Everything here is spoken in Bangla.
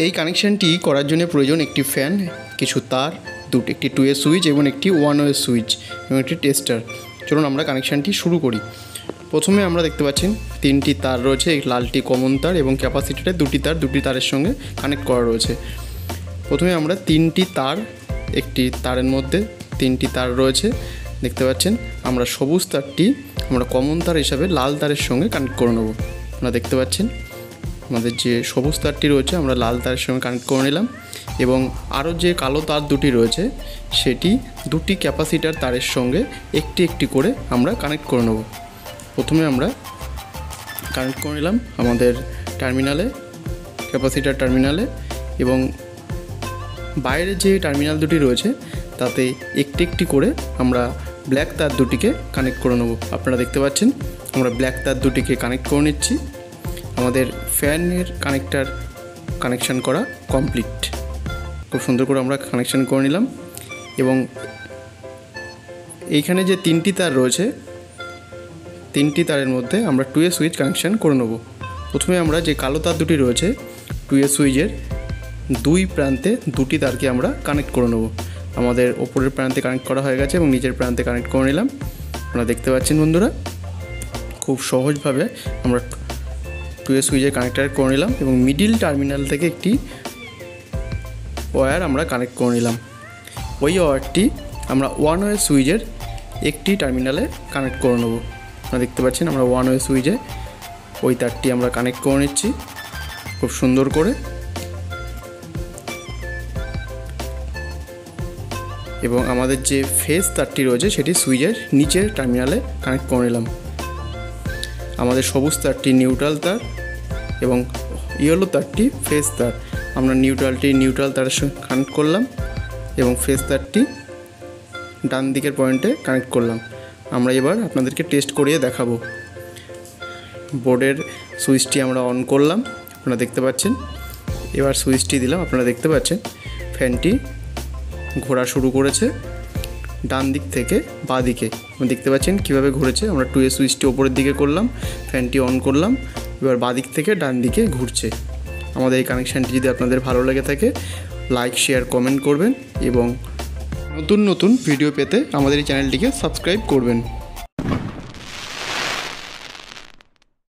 এই কানেকশানটি করার জন্য প্রয়োজন একটি ফ্যান, কিছু তার, একটি 2 সুইচ এবং একটি 1 সুইচ এবং একটি টেস্টার। চলুন আমরা কানেকশানটি শুরু করি। প্রথমে আমরা দেখতে পাচ্ছেন 3টি তার রয়েছে, লালটি কমন তার এবং ক্যাপাসিটরে 2টি তারের সঙ্গে কানেক্ট করা রয়েছে। প্রথমে আমরা 3টি তার, একটি তারের মধ্যে 3টি তার রয়েছে দেখতে পাচ্ছেন। আমরা সবুজ তারটি আমরা কমন তার হিসাবে লাল তারের সঙ্গে কানেক্ট করে নেব। আপনারা দেখতে পাচ্ছেন আমাদের যে সবুজ তারটি রয়েছে আমরা লাল তারের সঙ্গে কানেক্ট করে নিলাম এবং আরও যে কালো তার দুটি রয়েছে সেটি 2টি ক্যাপাসিটার তারের সঙ্গে একটি একটি করে আমরা কানেক্ট করে নেব। প্রথমে আমরা কানেক্ট করে নিলাম আমাদের টার্মিনালে, ক্যাপাসিটার টার্মিনালে, এবং বাইরে যে টার্মিনাল দুটি রয়েছে তাতে একটি একটি করে আমরা ব্ল্যাক তার দুটিকে কানেক্ট করে নেব। আপনারা দেখতে পাচ্ছেন আমরা ব্ল্যাক তার দুটিকে কানেক্ট করে নিচ্ছি। আমাদের ফ্যানের কানেকশান করা কমপ্লিট। খুব সুন্দর করে আমরা কানেকশান করে নিলাম এবং এইখানে যে 3টি তার রয়েছে 3টি তারের মধ্যে আমরা 2 সুইচ কানেকশান করে নেব। প্রথমে আমরা যে কালো তার দুটি রয়েছে 2 সুইচের 2 প্রান্তে 2টি তারকে আমরা কানেক্ট করে নেব। আমাদের ওপরের প্রান্তে কানেক্ট করা হয়ে গেছে এবং নিচের প্রান্তে কানেক্ট করে নিলাম। আপনারা দেখতে পাচ্ছেন বন্ধুরা খুব সহজভাবে আমরা 2 সুইচের কানেক্টার করে নিলাম এবং মিডিল টার্মিনাল থেকে একটি ওয়্যার আমরা কানেক্ট করে নিলাম। ওই ওয়্যারটি আমরা 1 সুইচের একটি টার্মিনালে কানেক্ট করে নেব। আপনারা দেখতে পাচ্ছেন আমরা 1 সুইচে ওই তারটি আমরা কানেক্ট করে নিচ্ছি খুব সুন্দর করে এবং আমাদের যে ফেজ তারটি রয়েছে সেটি সুইচের নিচের টার্মিনালে কানেক্ট করে নিলাম। আমাদের সবুজ তারটি নিউট্রাল তার এবং ইয়েলো তারটি ফেজ তার। আমরা নিউট্রাল তারের সঙ্গে কানেক্ট করলাম এবং ফেজ তারটি ডান দিকের পয়েন্টে কানেক্ট করলাম। আমরা এবার আপনাদেরকে টেস্ট করিয়ে দেখাবো। বোর্ডের সুইচটি আমরা অন করলাম, আপনারা দেখতে পাচ্ছেন। এবার সুইচটি দিলাম, আপনারা দেখতে পাচ্ছেন ফ্যানটি ঘোরা শুরু করেছে ডান দিক থেকে বাঁ দিকে। আপনারা দেখতে পাচ্ছেন কীভাবে ঘুরেছে। আমরা 2 সুইচটি ওপরের দিকে করলাম, ফ্যানটি অন করলাম, এবার বাঁ দিক থেকে ডান দিকে ঘুরছে। আমাদের এই কানেকশানটি যদি আপনাদের ভালো লেগে থাকে লাইক, শেয়ার, কমেন্ট করবেন এবং নতুন ভিডিও পেতে আমাদের এই চ্যানেলটিকে সাবস্ক্রাইব করবেন।